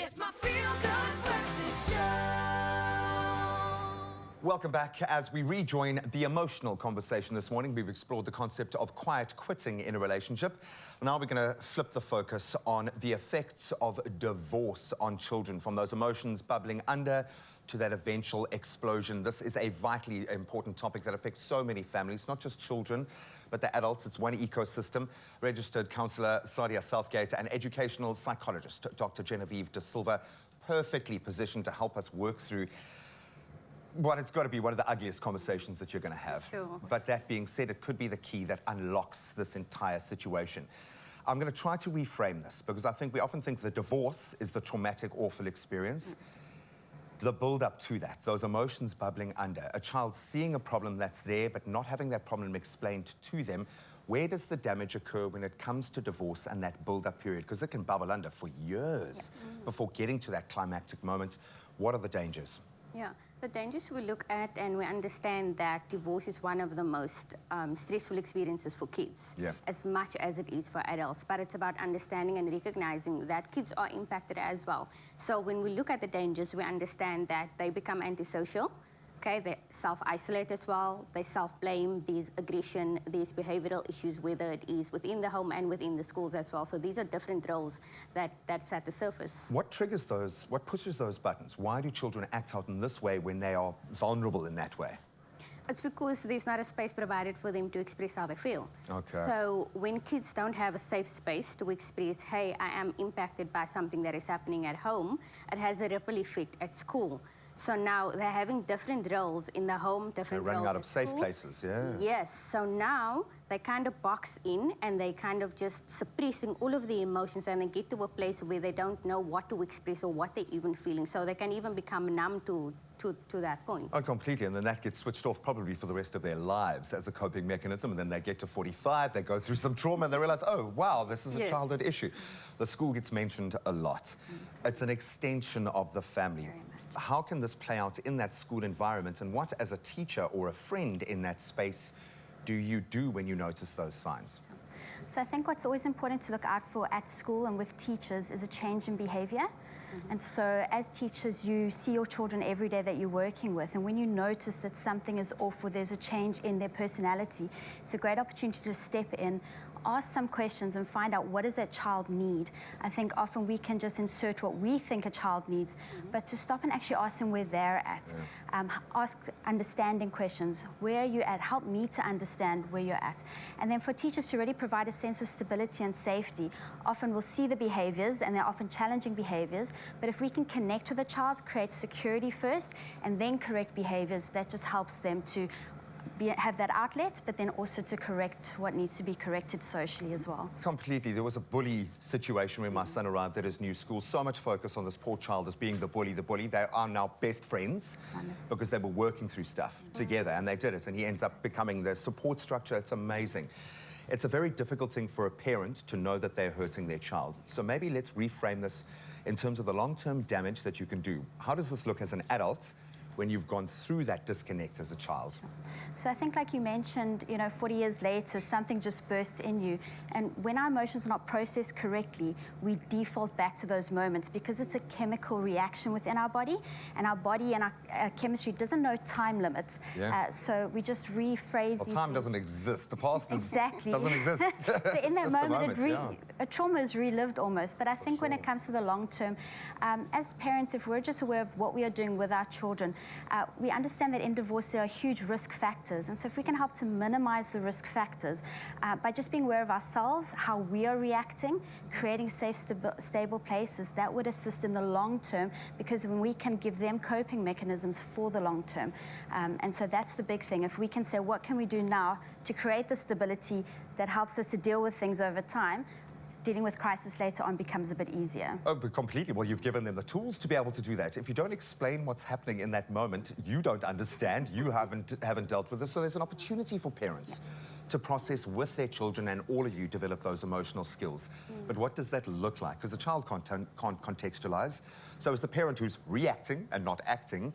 It's my feel-good breakfast show. Welcome back. As we rejoin the emotional conversation this morning, we've explored the concept of quiet quitting in a relationship. Now we're going to flip the focus on the effects of divorce on children, from those emotions bubbling under to that eventual explosion. This is a vitally important topic that affects so many families, not just children, but the adults. It's one ecosystem. Registered counsellor Sadia Southgate and educational psychologist Dr. Genevieve De Silva, perfectly positioned to help us work through what has got to be one of the ugliest conversations that you're going to have. Sure. But that being said, it could be the key that unlocks this entire situation. I'm going to try to reframe this, because I think we often think the divorce is the traumatic, awful experience. The build-up to that, those emotions bubbling under, a child seeing a problem that's there but not having that problem explained to them. Where does the damage occur when it comes to divorce and that build-up period? Because it can bubble under for years before getting to that climactic moment. What are the dangers? Yeah, the dangers we look at, and we understand that divorce is one of the most stressful experiences for kids, as much as it is for adults. But it's about understanding and recognizing that kids are impacted as well. So when we look at the dangers, we understand that they become antisocial. Okay, they self-isolate as well, they self-blame, there's aggression, there's behavioral issues, whether it is within the home and within the schools as well. So these are different roles that's at the surface. What triggers those, what pushes those buttons? Why do children act out in this way when they are vulnerable in that way? It's because there's not a space provided for them to express how they feel. Okay. So when kids don't have a safe space to express, hey, I am impacted by something that is happening at home, it has a ripple effect at school. So now they're having different roles in the home, different roles They're running out of safe school. places, yeah. Yes, so now they kind of box in and they kind of just suppressing all of the emotions, and they get to a place where they don't know what to express or what they're even feeling. So they can even become numb to that point. Oh, completely, and then that gets switched off probably for the rest of their lives as a coping mechanism, and then they get to 45, they go through some trauma, and they realize, oh, wow, this is a childhood issue. The school gets mentioned a lot. It's an extension of the family. How can this play out in that school environment, and what, as a teacher or a friend in that space, do you do when you notice those signs? So I think what's always important to look out for at school and with teachers is a change in behavior. And so as teachers, you see your children every day that you're working with, and when you notice that something is off or there's a change in their personality, it's a great opportunity to step in, ask some questions and find out what does that child need. I think often we can just insert what we think a child needs, but to stop and actually ask them where they're at. Ask understanding questions. Where are you at? Help me to understand where you're at. And then for teachers to really provide a sense of stability and safety. Often we'll see the behaviors, and they're often challenging behaviors, but if we can connect with the child, create security first, and then correct behaviors, that just helps them to have that outlet, but then also to correct what needs to be corrected socially as well. Completely. There was a bully situation when my son arrived at his new school. So much focus on this poor child as being the bully. They are now best friends because they were working through stuff together, and they did it, and he ends up becoming the support structure. It's amazing. It's a very difficult thing for a parent to know that they're hurting their child. So maybe let's reframe this in terms of the long-term damage that you can do. How does this look as an adult when you've gone through that disconnect as a child? So I think, like you mentioned, 40 years later, something just bursts in you. And when our emotions are not processed correctly, we default back to those moments because it's a chemical reaction within our body, and our body and our chemistry doesn't know time limits. So we just rephrase these time things. doesn't exist. The past exactly. doesn't exist. So in that moment, a a trauma is relived almost. But I think when it comes to the long term, as parents, if we're just aware of what we are doing with our children, we understand that in divorce there are huge risk factors. And so if we can help to minimize the risk factors by just being aware of ourselves, how we are reacting, creating safe, stable places, that would assist in the long term, because when we can give them coping mechanisms for the long term. And so that's the big thing. If we can say, what can we do now to create the stability that helps us to deal with things over time, dealing with crisis later on becomes a bit easier. Oh, but completely. Well, you've given them the tools to be able to do that. If you don't explain what's happening in that moment, you don't understand, you haven't dealt with it. So there's an opportunity for parents to process with their children, and all of you develop those emotional skills. But what does that look like? Because a child can't contextualize. So as the parent who's reacting and not acting,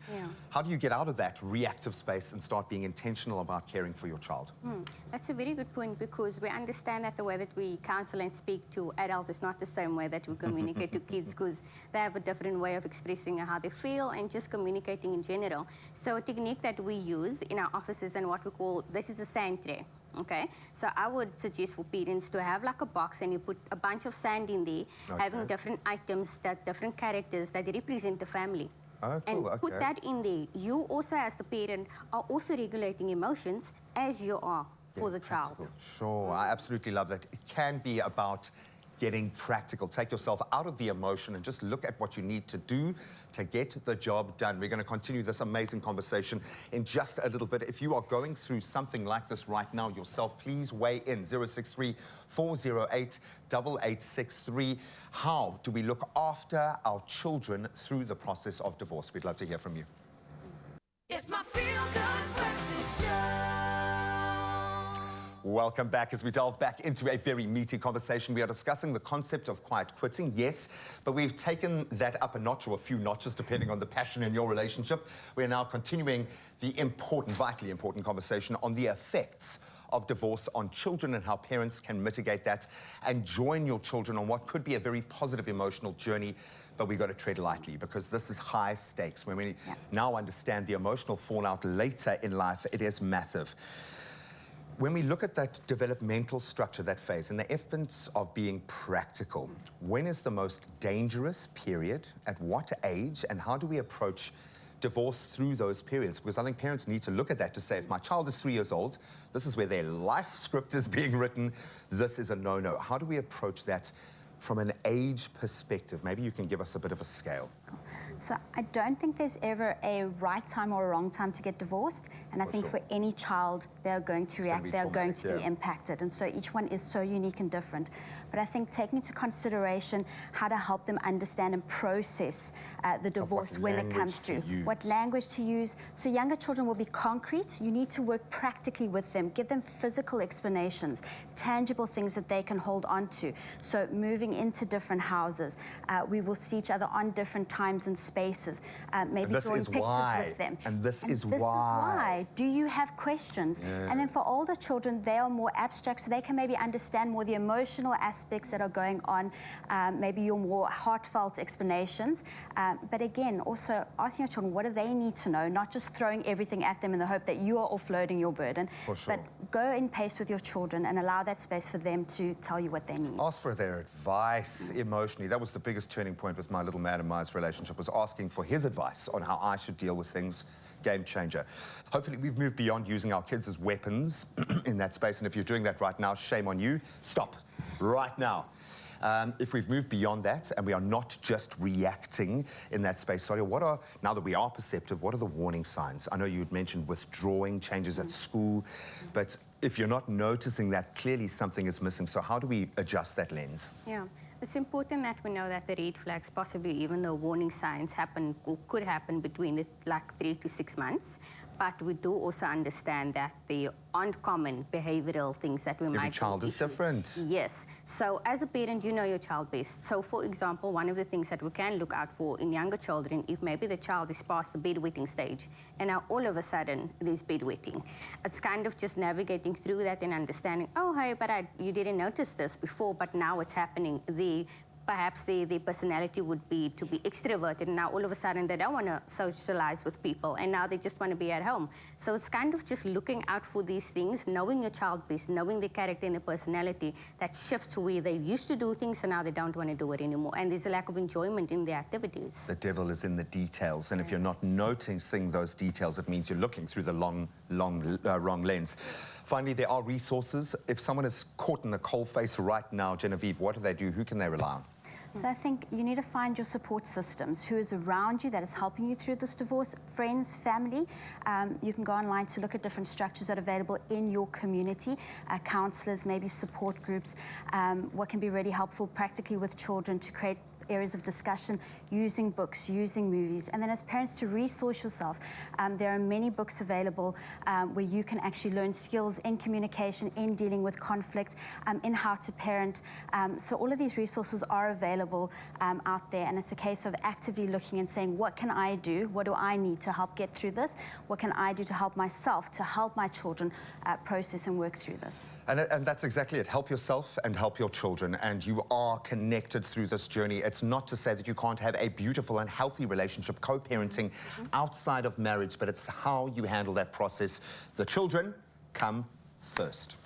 how do you get out of that reactive space and start being intentional about caring for your child? That's a very good point, because we understand that the way that we counsel and speak to adults is not the same way that we communicate to kids, because they have a different way of expressing how they feel and just communicating in general. So a technique that we use in our offices and what we call, this is a sand tray. Okay, so I would suggest for parents to have like a box and you put a bunch of sand in there, having different items, that different characters that represent the family. Oh, cool. And put that in there. You also, as the parent, are also regulating emotions as you are for the child. Sure, I absolutely love that. It can be about getting practical. Take yourself out of the emotion and just look at what you need to do to get the job done. We're going to continue this amazing conversation in just a little bit. If you are going through something like this right now yourself, please weigh in. 063-408-8863. How do we look after our children through the process of divorce? We'd love to hear from you. It's my feel-good breakfast show. Welcome back as we delve back into a very meaty conversation. We are discussing the concept of quiet quitting, yes, but we've taken that up a notch or a few notches depending on the passion in your relationship. We're now continuing the important, vitally important conversation on the effects of divorce on children and how parents can mitigate that and join your children on what could be a very positive emotional journey. But we've got to tread lightly because this is high stakes. When we now understand the emotional fallout later in life, it is massive. When we look at that developmental structure, that phase, in the essence of being practical, when is the most dangerous period, at what age, and how do we approach divorce through those periods? Because I think parents need to look at that to say, if my child is 3 years old, this is where their life script is being written, this is a no-no. How do we approach that from an age perspective? Maybe you can give us a bit of a scale. So I don't think there's ever a right time or a wrong time to get divorced. And I think for any child, they're going to react, they're going to be impacted. And so each one is so unique and different. But I think taking into consideration how to help them understand and process the divorce when it comes through. What language to use. So younger children will be concrete. You need to work practically with them. Give them physical explanations, tangible things that they can hold on to. So moving into different houses, we will see each other on different times and spaces, maybe drawing pictures with them. And this is why. Do you have questions? And then for older children, they are more abstract, so they can maybe understand more the emotional aspects that are going on, maybe your more heartfelt explanations. But again, also asking your children, what do they need to know? Not just throwing everything at them in the hope that you are offloading your burden, but go in pace with your children and allow that space for them to tell you what they need. Ask for their advice emotionally. That was the biggest turning point with my little man and Ma's relationship, was asking for his advice on how I should deal with things. Game changer. Hopefully we've moved beyond using our kids as weapons in that space, and if you're doing that right now, shame on you. Stop right now. If we've moved beyond that and we are not just reacting in that space, sorry, now that we are perceptive, what are the warning signs? I know you had mentioned withdrawing, changes at school, but if you're not noticing that, clearly something is missing. So how do we adjust that lens? Yeah. It's important that we know that the red flags, possibly even the warning signs, happen or could happen between 3 to 6 months. But we do also understand that there aren't common behavioral things that we might do. Every child is different. Yes. So as a parent, you know your child best. So for example, one of the things that we can look out for in younger children, if maybe the child is past the bedwetting stage and now all of a sudden there's bedwetting, it's kind of just navigating through that and understanding, oh, hey, but you didn't notice this before, but now it's happening. Perhaps their personality would be to be extroverted, and now all of a sudden they don't want to socialize with people, and now they just want to be at home. So it's kind of just looking out for these things, knowing your child best, knowing their character and their personality, that shifts where they used to do things and now they don't want to do it anymore. And there's a lack of enjoyment in their activities. The devil is in the details, and if you're not noticing those details, it means you're looking through the wrong lens. Finally, there are resources. If someone is caught in the coalface right now, Genevieve, what do they do? Who can they rely on? So I think you need to find your support systems, who is around you that is helping you through this divorce, friends, family. You can go online to look at different structures that are available in your community, counselors, maybe support groups, what can be really helpful practically with children to create areas of discussion, using books, using movies, and then as parents to resource yourself. There are many books available where you can actually learn skills in communication, in dealing with conflict, in how to parent. So all of these resources are available out there, and it's a case of actively looking and saying, what can I do? What do I need to help get through this? What can I do to help myself, to help my children process and work through this? And that's exactly it. Help yourself and help your children, and you are connected through this journey. It's not to say that you can't have a beautiful and healthy relationship, co-parenting outside of marriage, but it's how you handle that process. The children come first.